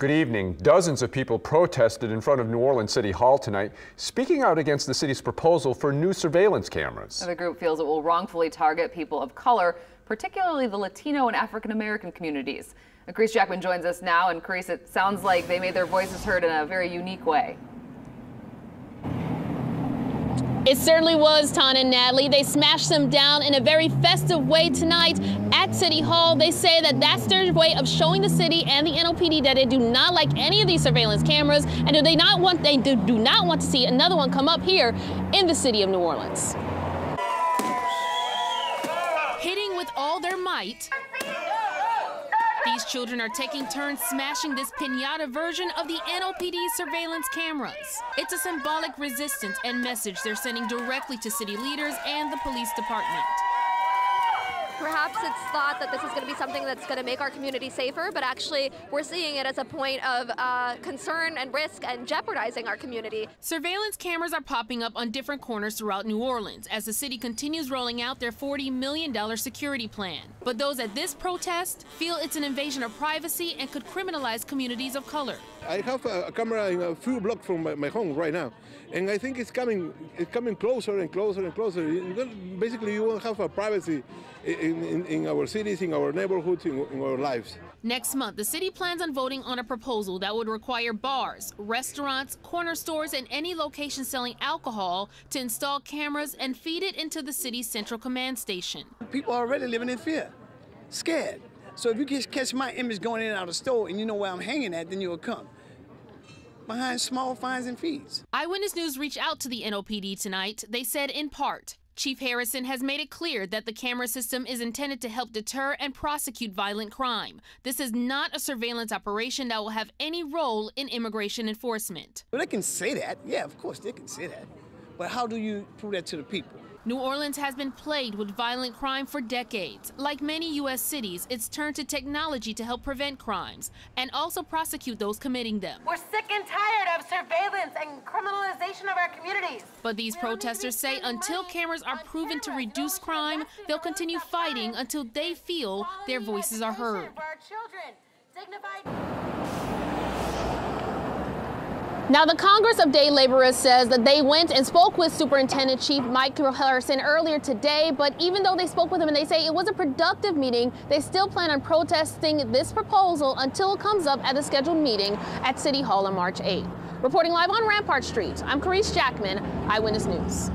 Good evening. Dozens of people protested in front of New Orleans City Hall tonight, speaking out against the city's proposal for new surveillance cameras. The group feels it will wrongfully target people of color, particularly the Latino and African American communities. Chris Jackman joins us now, and Chris, it sounds like they made their voices heard in a very unique way. It certainly was, Ton and Natalie. They smashed them down in a very festive way tonight at City Hall. They say that that's their way of showing the city and the NOPD that they do not like any of these surveillance cameras, and they do not want to see another one come up here in the city of New Orleans. Hitting with all their might, these children are taking turns smashing this piñata version of the NOPD surveillance cameras. It's a symbolic resistance and message they're sending directly to city leaders and the police department. Perhaps it's thought that this is going to be something that's going to make our community safer, but actually we're seeing it as a point of concern and risk and jeopardizing our community. Surveillance cameras are popping up on different corners throughout New Orleans as the city continues rolling out their $40 million security plan. But those at this protest feel it's an invasion of privacy and could criminalize communities of color. I have a camera in a few blocks from my home right now, and I think it's coming closer and closer and closer. Basically, you won't have a privacy in our cities, in our neighborhoods, in our lives. Next month, the city plans on voting on a proposal that would require bars, restaurants, corner stores, and any location selling alcohol to install cameras and feed it into the city's central command station. People are already living in fear, scared. So if you catch my image going in and out of the store and you know where I'm hanging at, then you'll come. Behind small fines and fees. Eyewitness News reached out to the NOPD tonight. They said in part, Chief Harrison has made it clear that the camera system is intended to help deter and prosecute violent crime. This is not a surveillance operation that will have any role in immigration enforcement. Well, they can say that. Yeah, of course they can say that. But how do you prove that to the people? New Orleans has been plagued with violent crime for decades. Like many U.S. cities, it's turned to technology to help prevent crimes and also prosecute those committing them. We're sick and tired of surveillance and criminalization of our communities. But these protesters say until cameras are proven to reduce crime, they'll continue fighting until they feel their voices are heard. Now, the Congress of Day Laborers says that they went and spoke with Superintendent Chief Mike Harrison earlier today, but even though they spoke with him and they say it was a productive meeting, they still plan on protesting this proposal until it comes up at the scheduled meeting at City Hall on March 8th. Reporting live on Rampart Street, I'm Carice Jackman, Eyewitness News.